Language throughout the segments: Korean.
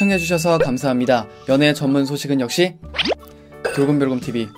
시청해주셔서 감사합니다. 연애 전문 소식은 역시 돌곰별곰TV.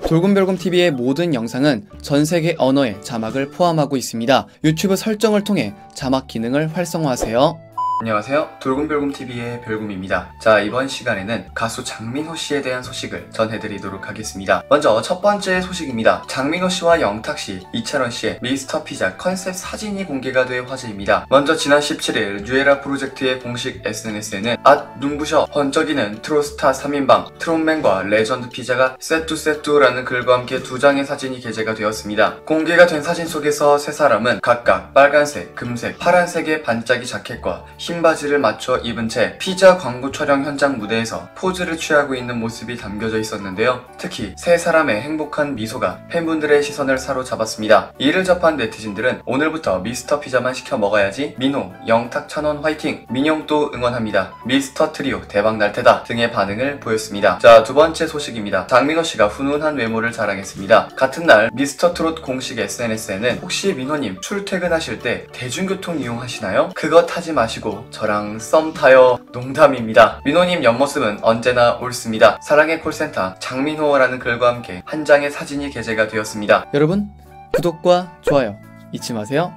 돌곰별곰TV의 모든 영상은 전세계 언어의 자막을 포함하고 있습니다. 유튜브 설정을 통해 자막 기능을 활성화하세요. 안녕하세요, 돌곰별곰TV의 별곰입니다. 자, 이번 시간에는 가수 장민호씨에 대한 소식을 전해드리도록 하겠습니다. 먼저 첫 번째 소식입니다. 장민호씨와 영탁씨, 이찬원씨의 미스터피자 컨셉 사진이 공개가 돼 화제입니다. 먼저 지난 17일 뉴에라 프로젝트의 공식 SNS에는 눈부셔 번쩍이는 트롯스타 3인방 트롯맨과 레전드 피자가 세뚜세뚜라는 글과 함께 두 장의 사진이 게재가 되었습니다. 공개가 된 사진 속에서 세 사람은 각각 빨간색, 금색, 파란색의 반짝이 자켓과 흰 바지를 맞춰 입은 채 피자 광고 촬영 현장 무대에서 포즈를 취하고 있는 모습이 담겨져 있었는데요. 특히 세 사람의 행복한 미소가 팬분들의 시선을 사로잡았습니다. 이를 접한 네티즌들은 오늘부터 미스터 피자만 시켜 먹어야지, 민호, 영탁, 찬원 화이팅, 민영도 응원합니다, 미스터 트리오 대박 날 테다 등의 반응을 보였습니다. 자, 두 번째 소식입니다. 장민호씨가 훈훈한 외모를 자랑했습니다. 같은 날 미스터 트롯 공식 SNS에는 혹시 민호님 출퇴근하실 때 대중교통 이용하시나요? 그거 타지 마시고 저랑 썸 타요. 농담입니다. 민호님 옆모습은 언제나 옳습니다. 사랑의 콜센터 장민호라는 글과 함께 한 장의 사진이 게재가 되었습니다. 여러분, 구독과 좋아요 잊지 마세요.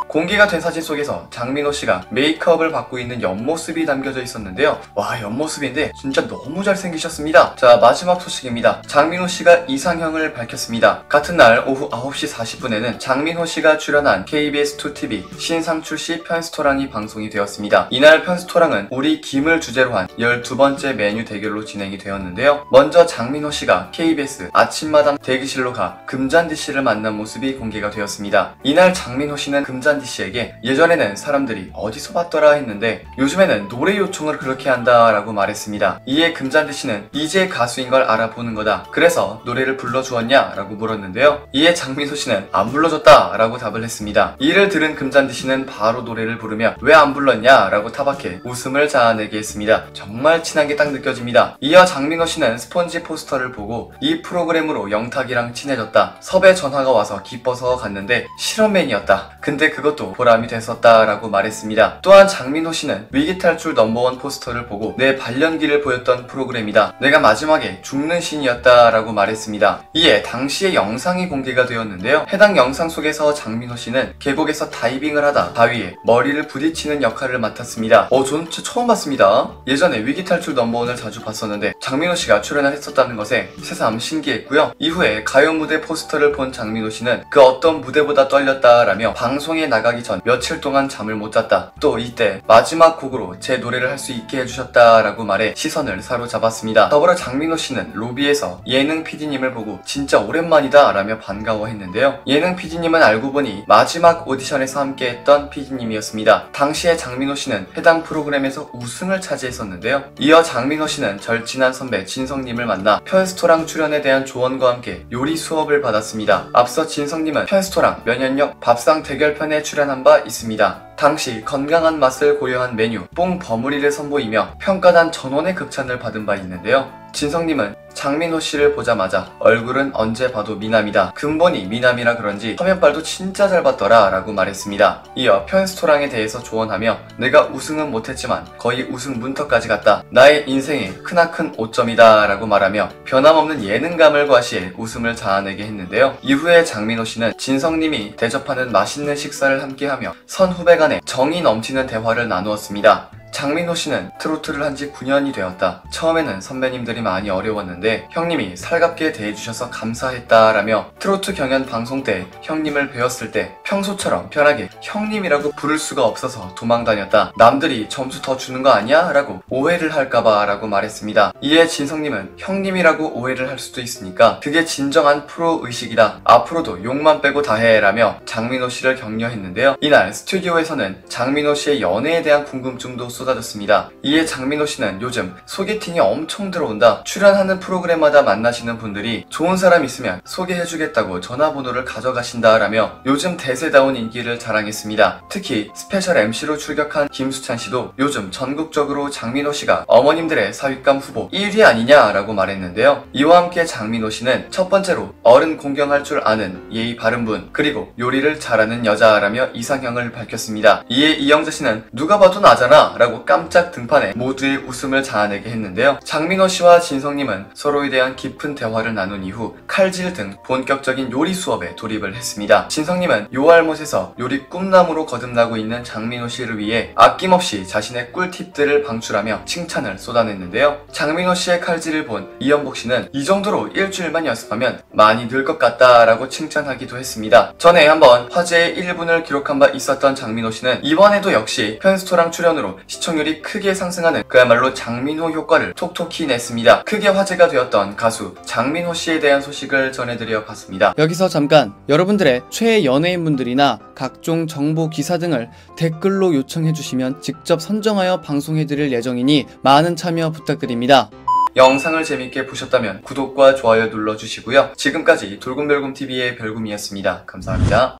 공개가 된 사진 속에서 장민호씨가 메이크업을 받고 있는 옆모습이 담겨져 있었는데요. 와, 옆모습인데 진짜 너무 잘생기셨습니다. 자, 마지막 소식입니다. 장민호씨가 이상형을 밝혔습니다. 같은 날 오후 9시 40분에는 장민호씨가 출연한 KBS2TV 신상 출시 편스토랑이 방송이 되었습니다. 이날 편스토랑은 우리 김을 주제로 한 12번째 메뉴 대결로 진행이 되었는데요. 먼저 장민호씨가 KBS 아침마당 대기실로 가 금잔디씨를 만난 모습이 공개가 되었습니다. 이날 장민호씨는 금잔디 씨에게 예전에는 사람들이 어디서 봤더라 했는데 요즘에는 노래 요청을 그렇게 한다 라고 말했습니다. 이에 금잔디 씨는 이제 가수인 걸 알아보는 거다, 그래서 노래를 불러주었냐 라고 물었는데요. 이에 장민호 씨는 안 불러줬다 라고 답을 했습니다. 이를 들은 금잔디 씨는 바로 노래를 부르며 왜 안 불렀냐 라고 타박해 웃음을 자아내게 했습니다. 정말 친한 게 딱 느껴집니다. 이어 장민호 씨는 스폰지 포스터를 보고 이 프로그램으로 영탁이랑 친해졌다, 섭외 전화가 와서 기뻐서 갔는데 실험맨이었다, 근데 그것도 보람이 됐었다 라고 말했습니다. 또한 장민호 씨는 위기탈출 넘버원 포스터를 보고 내 발연기를 보였던 프로그램이다, 내가 마지막에 죽는 신이었다 라고 말했습니다. 이에 당시의 영상이 공개가 되었는데요. 해당 영상 속에서 장민호 씨는 계곡에서 다이빙을 하다 바위에 머리를 부딪히는 역할을 맡았습니다. 저는 진짜 처음 봤습니다. 예전에 위기탈출 넘버원을 자주 봤었는데 장민호 씨가 출연을 했었다는 것에 새삼 신기했고요. 이후에 가요 무대 포스터를 본 장민호 씨는 그 어떤 무대보다 떨렸다라며 방송에 나가기 전 며칠 동안 잠을 못 잤다, 또 이때 마지막 곡으로 제 노래를 할 수 있게 해주셨다 라고 말해 시선을 사로잡았습니다. 더불어 장민호 씨는 로비에서 예능 PD님을 보고 진짜 오랜만이다 라며 반가워했는데요. 예능 PD님은 알고 보니 마지막 오디션에서 함께했던 PD님이었습니다. 당시에 장민호 씨는 해당 프로그램에서 우승을 차지했었는데요. 이어 장민호 씨는 절친한 선배 진성님을 만나 편스토랑 출연에 대한 조언과 함께 요리 수업을 받았습니다. 앞서 진성님은 편스토랑 면연력 밥상 대결편에 출연한 바 있습니다. 당시 건강한 맛을 고려한 메뉴 뽕 버무리를 선보이며 평가단 전원의 극찬을 받은 바 있는데요. 진성님은 장민호 씨를 보자마자 얼굴은 언제 봐도 미남이다, 근본이 미남이라 그런지 화면빨도 진짜 잘 봤더라 라고 말했습니다. 이어 편스토랑에 대해서 조언하며 내가 우승은 못했지만 거의 우승 문턱까지 갔다, 나의 인생의 크나큰 오점이다 라고 말하며 변함없는 예능감을 과시해 웃음을 자아내게 했는데요. 이후에 장민호 씨는 진성님이 대접하는 맛있는 식사를 함께하며 선후배 간의 정이 넘치는 대화를 나누었습니다. 장민호 씨는 트로트를 한 지 9년이 되었다. 처음에는 선배님들이 많이 어려웠는데 형님이 살갑게 대해주셔서 감사했다라며 트로트 경연 방송 때 형님을 배웠을 때 평소처럼 편하게 형님이라고 부를 수가 없어서 도망다녔다, 남들이 점수 더 주는 거 아니야? 라고 오해를 할까봐 라고 말했습니다. 이에 진성님은 형님이라고 오해를 할 수도 있으니까 그게 진정한 프로의식이다, 앞으로도 욕만 빼고 다해 라며 장민호 씨를 격려했는데요. 이날 스튜디오에서는 장민호 씨의 연애에 대한 궁금증도 쏟아졌습니다. 쏟아졌습니다. 이에 장민호 씨는 요즘 소개팅이 엄청 들어온다. 출연하는 프로그램마다 만나시는 분들이 좋은 사람 있으면 소개해주겠다고 전화번호를 가져가신다라며 요즘 대세다운 인기를 자랑했습니다. 특히 스페셜 MC로 출격한 김수찬 씨도 요즘 전국적으로 장민호 씨가 어머님들의 사윗감 후보 1위 아니냐라고 말했는데요. 이와 함께 장민호 씨는 첫 번째로 어른 공경할 줄 아는 예의 바른 분, 그리고 요리를 잘하는 여자라며 이상형을 밝혔습니다. 이에 이영자 씨는 누가 봐도 나잖아 라고 깜짝 등판해 모두의 웃음을 자아내게 했는데요. 장민호 씨와 진성님은 서로에 대한 깊은 대화를 나눈 이후 칼질 등 본격적인 요리 수업에 돌입을 했습니다. 진성님은 요알못에서 요리 꿈나무로 거듭나고 있는 장민호 씨를 위해 아낌없이 자신의 꿀팁들을 방출하며 칭찬을 쏟아냈는데요. 장민호 씨의 칼질을 본 이연복 씨는 이 정도로 일주일만 연습하면 많이 늘 것 같다 라고 칭찬하기도 했습니다. 전에 한번 화제의 1분을 기록한 바 있었던 장민호 씨는 이번에도 역시 편스토랑 출연으로 시청률이 크게 상승하는 그야말로 장민호 효과를 톡톡히 냈습니다. 크게 화제가 되었던 가수 장민호 씨에 대한 소식을 전해드려 봤습니다. 여기서 잠깐 여러분들의 최애 연예인분들이나 각종 정보 기사 등을 댓글로 요청해주시면 직접 선정하여 방송해드릴 예정이니 많은 참여 부탁드립니다. 영상을 재밌게 보셨다면 구독과 좋아요 눌러주시고요. 지금까지 돌곰별곰TV의 별곰이었습니다. 감사합니다.